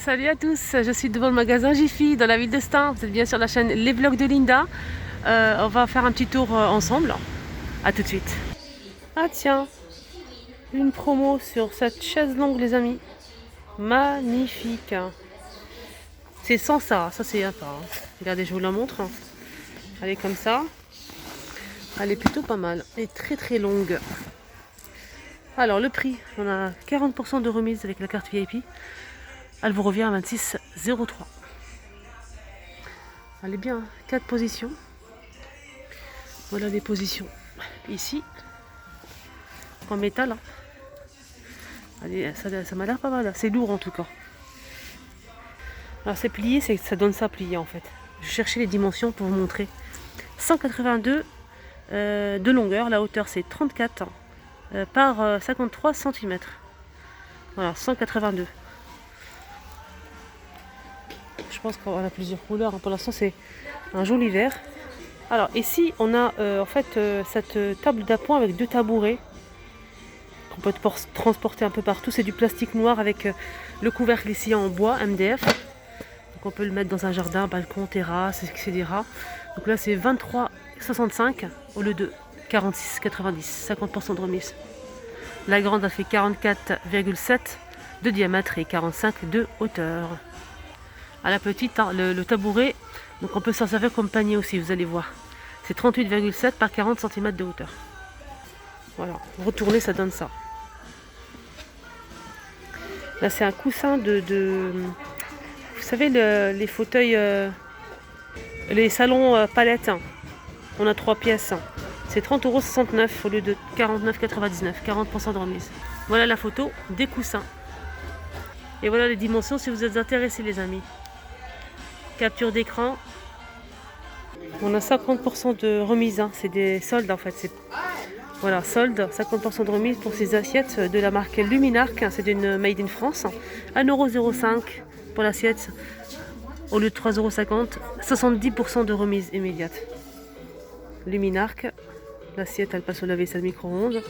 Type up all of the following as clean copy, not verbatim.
Salut à tous, je suis devant le magasin Jiffy dans la ville de Stein. Vous êtes bien sur la chaîne Les Vlogs de Linda. On va faire un petit tour ensemble. A tout de suite. Ah tiens, une promo sur cette chaise longue les amis. Magnifique. C'est sans ça c'est sympa. Regardez, je vous la montre. Elle est comme ça. Elle est plutôt pas mal. Elle est très très longue. Alors le prix, on a 40% de remise avec la carte VIP. Elle vous revient à 26,03. Elle est bien, 4 positions. Voilà les positions. Ici, en métal. Hein. Allez, ça m'a l'air pas mal. C'est lourd en tout cas. Alors c'est plié, ça donne ça plié en fait. Je cherchais les dimensions pour vous montrer. 182 de longueur, la hauteur c'est 34 par 53 cm. Voilà, 182. Je pense qu'on a plusieurs couleurs. Pour l'instant, c'est un joli vert. Alors ici, on a en fait cette table d'appoint avec 2 tabourets qu'on peut transporter un peu partout. C'est du plastique noir avec le couvercle ici en bois MDF. Donc on peut le mettre dans un jardin, balcon, terrasse, etc. Donc là, c'est 23,65 au lieu de 46,90. 50% de remise. La grande, elle fait 44,7 de diamètre et 45 de hauteur. À la petite, hein, le tabouret, donc on peut s'en servir comme panier aussi, vous allez voir. C'est 38,7 par 40 cm de hauteur. Voilà, retourner, ça donne ça. Là, c'est un coussin vous savez, les fauteuils, les salons palettes. Hein. On a 3 pièces. Hein. C'est 30,69 € au lieu de 49,99 €, 40% de remise. Voilà la photo des coussins. Et voilà les dimensions si vous êtes intéressés, les amis. Capture d'écran. On a 50% de remise, hein. C'est des soldes en fait. Voilà, solde, 50% de remise pour ces assiettes de la marque Luminarc. C'est d'une Made in France. 1,05 € pour l'assiette au lieu de 3,50 €. 70% de remise immédiate. Luminarc. L'assiette elle passe au lave-vaisselle micro-ondes.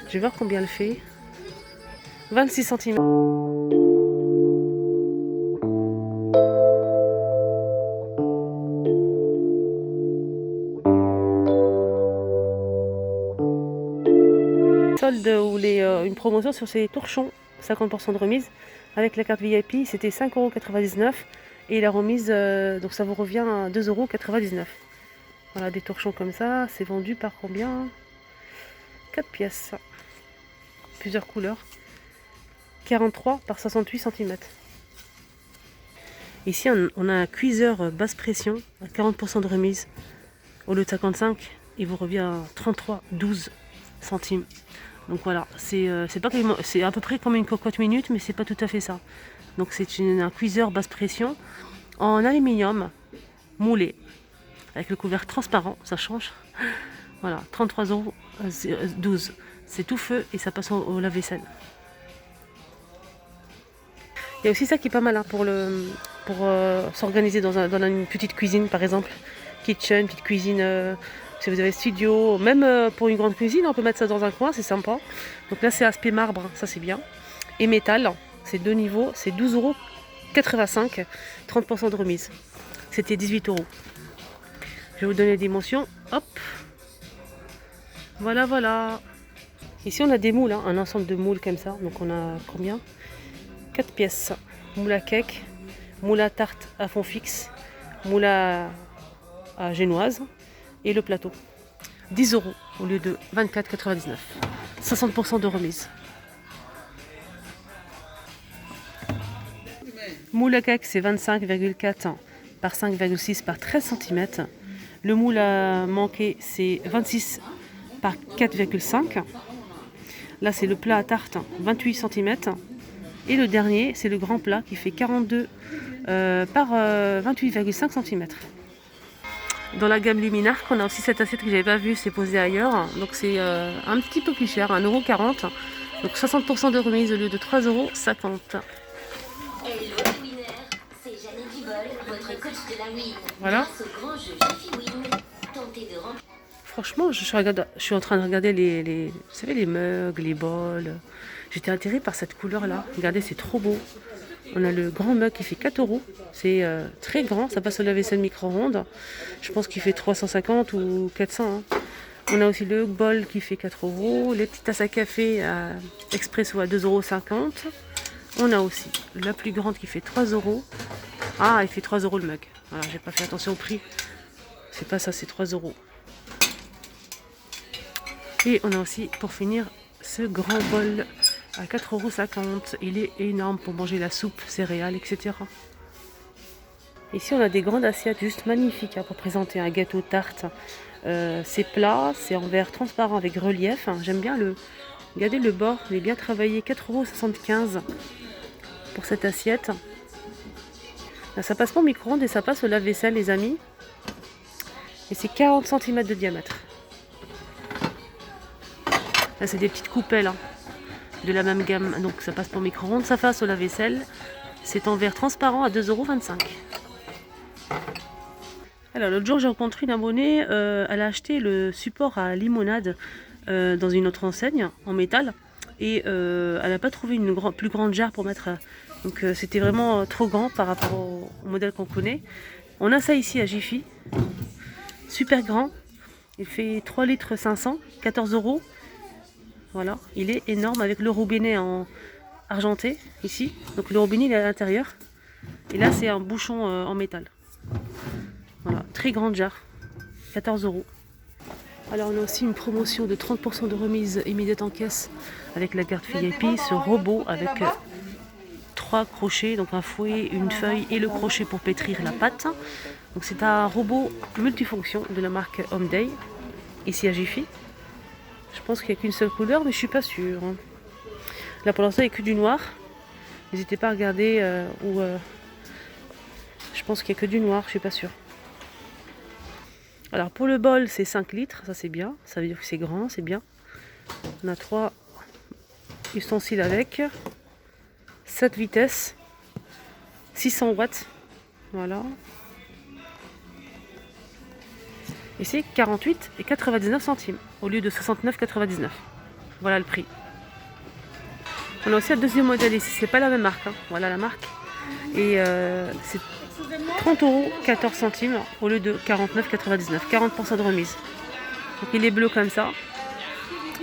Je vais voir combien elle fait. 26 cm. Solde ou une promotion sur ces torchons, 50% de remise. Avec la carte VIP, c'était 5,99 € et la remise, donc ça vous revient à 2,99 €. Voilà, des torchons comme ça, c'est vendu par combien? 4 pièces. Plusieurs couleurs. 43 par 68 cm. Ici, on a un cuiseur basse pression à 40% de remise. Au lieu de 55, il vous revient à 33,12 centimes. Donc voilà, c'est à peu près comme une cocotte minute, mais c'est pas tout à fait ça. Donc c'est un cuiseur basse pression en aluminium moulé avec le couvercle transparent, ça change. Voilà, 33,12 €. C'est tout feu et ça passe au lave-vaisselle. Il y a aussi ça qui est pas mal hein, pour s'organiser dans une petite cuisine par exemple. Kitchen, petite cuisine. Si vous avez studio, même pour une grande cuisine, on peut mettre ça dans un coin, c'est sympa. Donc là, c'est aspect marbre, ça c'est bien. Et métal, c'est 2 niveaux, c'est 12,85 €, 30% de remise. C'était 18 €. Je vais vous donner les dimensions. Hop. Voilà, voilà. Ici, on a des moules, hein, un ensemble de moules comme ça. Donc on a combien? 4 pièces. Moule à cake, moule à tarte à fond fixe, moule à génoise. Et le plateau, 10 € au lieu de 24,99 €. 60% de remise. Moule à cake, c'est 25,4 par 5,6 par 13 cm. Le moule à manquer, c'est 26 par 4,5. Là, c'est le plat à tarte, 28 cm. Et le dernier, c'est le grand plat qui fait 42 par 28,5 cm. Dans la gamme Luminarc, on a aussi cette assiette que j'avais pas vue, c'est posé ailleurs. Donc c'est un petit peu plus cher, 1,40 €. Donc 60% de remise au lieu de 3,50 €. Voilà. Franchement, je suis en train de regarder vous savez, les mugs, les bols. J'étais attirée par cette couleur là. Regardez, c'est trop beau. On a le grand mug qui fait 4 euros. C'est très grand, ça passe au lave-vaisselle micro-ondes. Je pense qu'il fait 350 ou 400. Hein. On a aussi le bol qui fait 4 euros. Les petites tasses à café expresso à 2,50 euros. On a aussi la plus grande qui fait 3 euros. Ah, il fait 3 euros le mug. Voilà, j'ai pas fait attention au prix. C'est pas ça, c'est 3 euros. Et on a aussi, pour finir, ce grand bol à 4,50 euros. Il est énorme pour manger la soupe, céréales, etc. Ici, on a des grandes assiettes juste magnifiques pour présenter un gâteau tarte. C'est plat, c'est en verre transparent avec relief. J'aime bien regardez le bord, il est bien travaillé. 4,75 € pour cette assiette. Là, ça passe pas au micro-ondes et ça passe au lave-vaisselle, les amis. Et c'est 40 cm de diamètre. Là, c'est des petites coupelles hein, de la même gamme. Donc, ça passe pour micro-ondes. Ça passe au lave-vaisselle. C'est en verre transparent à 2,25 €. Alors, l'autre jour, j'ai rencontré une abonnée. Elle a acheté le support à limonade dans une autre enseigne en métal. Et elle n'a pas trouvé une plus grande jarre pour mettre. Donc, c'était vraiment trop grand par rapport au modèle qu'on connaît. On a ça ici à Jiffy. Super grand. Il fait 3 litres 500, 14 €. Voilà, il est énorme avec le robinet en argenté ici. Donc le robinet il est à l'intérieur. Et là c'est un bouchon en métal. Voilà, très grande jarre, 14 €. Alors on a aussi une promotion de 30% de remise immédiate en caisse avec la carte VIP, ce robot avec 3 crochets, donc un fouet, une feuille et le crochet pour pétrir la pâte. Donc c'est un robot multifonction de la marque Homeday, ici à Jiffy. Je pense qu'il n'y a qu'une seule couleur, mais je suis pas sûre. Là pour l'instant il n'y a que du noir. N'hésitez pas à regarder je pense qu'il n'y a que du noir, je suis pas sûre. Alors pour le bol c'est 5 litres, ça c'est bien, ça veut dire que c'est grand, c'est bien. On a 3 ustensiles avec, 7 vitesses, 600 watts, voilà. Et c'est 48,99 centimes au lieu de 69,99. Voilà le prix. On a aussi un deuxième modèle ici, c'est pas la même marque, hein. Voilà la marque. Et c'est 30 €, 14 centimes au lieu de 49,99. 40% de remise. Donc il est bleu comme ça.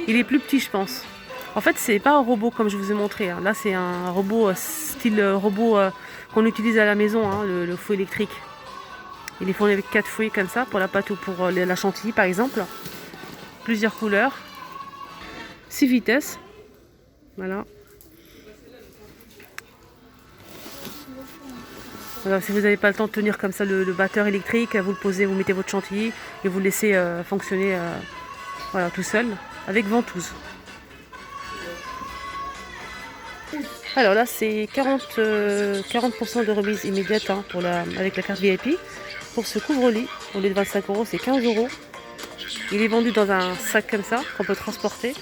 Il est plus petit je pense. En fait c'est pas un robot comme je vous ai montré. Hein. Là c'est un robot style robot qu'on utilise à la maison, hein, le fouet électrique. Il est fourni avec 4 fouets comme ça pour la pâte ou pour la chantilly par exemple. Plusieurs couleurs. 6 vitesses. Voilà. Alors, si vous n'avez pas le temps de tenir comme ça le batteur électrique, vous le posez, vous mettez votre chantilly et vous le laissez fonctionner voilà, tout seul avec ventouse. Alors là c'est 40% de remise immédiate hein, avec la carte VIP. Pour ce couvre-lit, au lieu de 25 €, c'est 15 €. Il est vendu dans un sac comme ça qu'on peut transporter.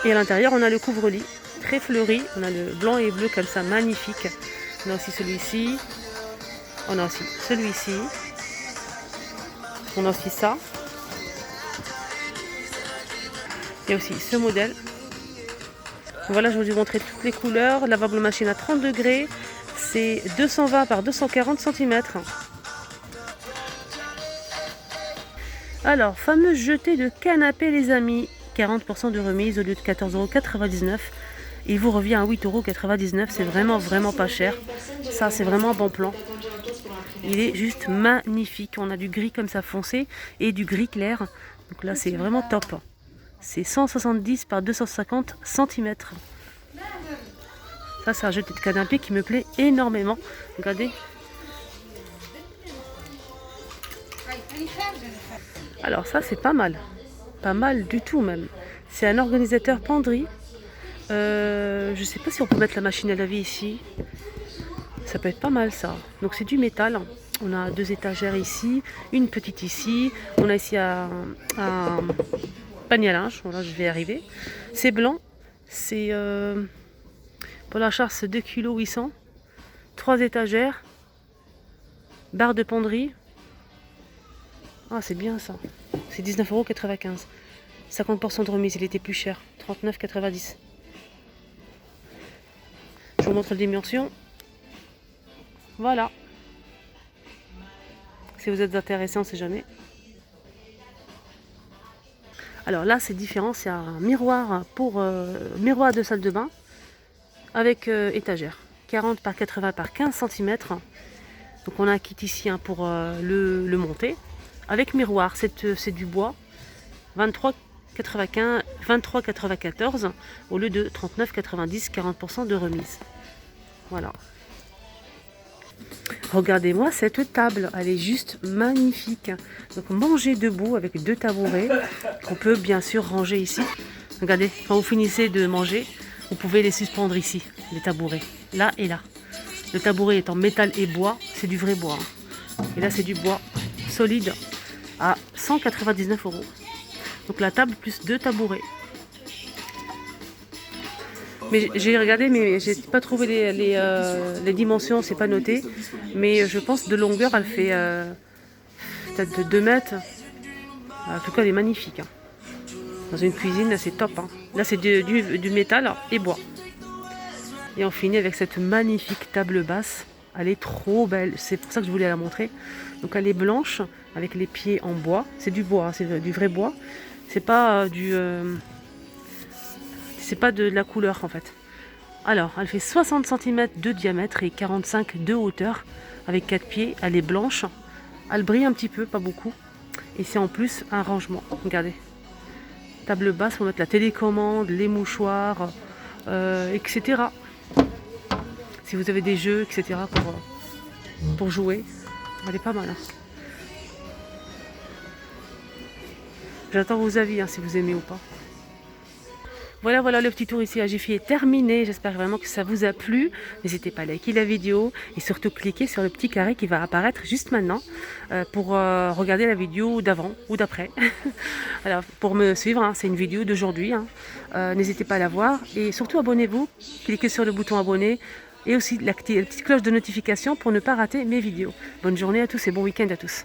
Et à l'intérieur on a le couvre-lit très fleuri. On a le blanc et bleu comme ça, magnifique. On a aussi celui-ci. On a aussi celui-ci. On a aussi ça. Il y a aussi ce modèle. Voilà, je vous ai montré toutes les couleurs. Lavable machine à 30 degrés. C'est 220 par 240 cm. Alors, fameuse jetée de canapé les amis. 40% de remise au lieu de 14,99 €. Il vous revient à 8,99 €. C'est vraiment pas cher. Ça, c'est vraiment un bon plan. Il est juste magnifique. On a du gris comme ça foncé et du gris clair. Donc là, c'est vraiment top. C'est 170 par 250 cm. Ça, c'est un jeté de canapé qui me plaît énormément. Regardez. Alors ça, c'est pas mal. Pas mal du tout même. C'est un organisateur penderie. Je sais pas si on peut mettre la machine à laver ici. Ça peut être pas mal ça. Donc c'est du métal. On a 2 étagères ici, une petite ici. On a ici un panier à linge. Voilà, je vais y arriver. C'est blanc. C'est pour la charge 2,8 kg. 3 étagères. Barre de penderie. Ah c'est bien ça. C'est 19,95 €. 50% de remise, il était plus cher. 39,90 €. Je je vous montre les dimensions. Voilà. Si vous êtes intéressé, on ne sait jamais. Alors là, c'est différent. C'est un miroir pour miroir de salle de bain avec étagère. 40 par 80 par 15 cm. Donc on a un kit ici hein, pour le monter. Avec miroir, c'est du bois. 23,94 au lieu de 39,90, 40% de remise. Voilà. Regardez-moi cette table, elle est juste magnifique. Donc manger debout avec 2 tabourets qu'on peut bien sûr ranger ici. Regardez, quand vous finissez de manger, vous pouvez les suspendre ici, les tabourets, là et là. Le tabouret est en métal et bois, c'est du vrai bois. Et là c'est du bois solide à 199 €. Donc la table plus 2 tabourets. Mais j'ai regardé, mais j'ai pas trouvé les dimensions, c'est pas noté. Mais je pense de longueur, elle fait peut-être de 2 mètres. En tout cas, elle est magnifique. Hein. Dans une cuisine, c'est top. Hein. Là, c'est du métal et bois. Et on finit avec cette magnifique table basse. Elle est trop belle. C'est pour ça que je voulais la montrer. Donc, elle est blanche avec les pieds en bois. C'est du bois, c'est du vrai bois. C'est pas c'est pas de la couleur en fait. Alors, elle fait 60 cm de diamètre et 45 de hauteur avec 4 pieds. Elle est blanche. Elle brille un petit peu, pas beaucoup. Et c'est en plus un rangement. Regardez. Table basse pour mettre la télécommande, les mouchoirs, etc. Si vous avez des jeux, etc. pour jouer. Elle est pas mal. Hein. J'attends vos avis, hein, si vous aimez ou pas. Voilà, le petit tour ici à Jiffy est terminé. J'espère vraiment que ça vous a plu. N'hésitez pas à liker la vidéo et surtout cliquer sur le petit carré qui va apparaître juste maintenant pour regarder la vidéo d'avant ou d'après. Alors, pour me suivre, hein, c'est une vidéo d'aujourd'hui. Hein. N'hésitez pas à la voir et surtout abonnez-vous. Cliquez sur le bouton abonner et aussi la petite cloche de notification pour ne pas rater mes vidéos. Bonne journée à tous et bon week-end à tous.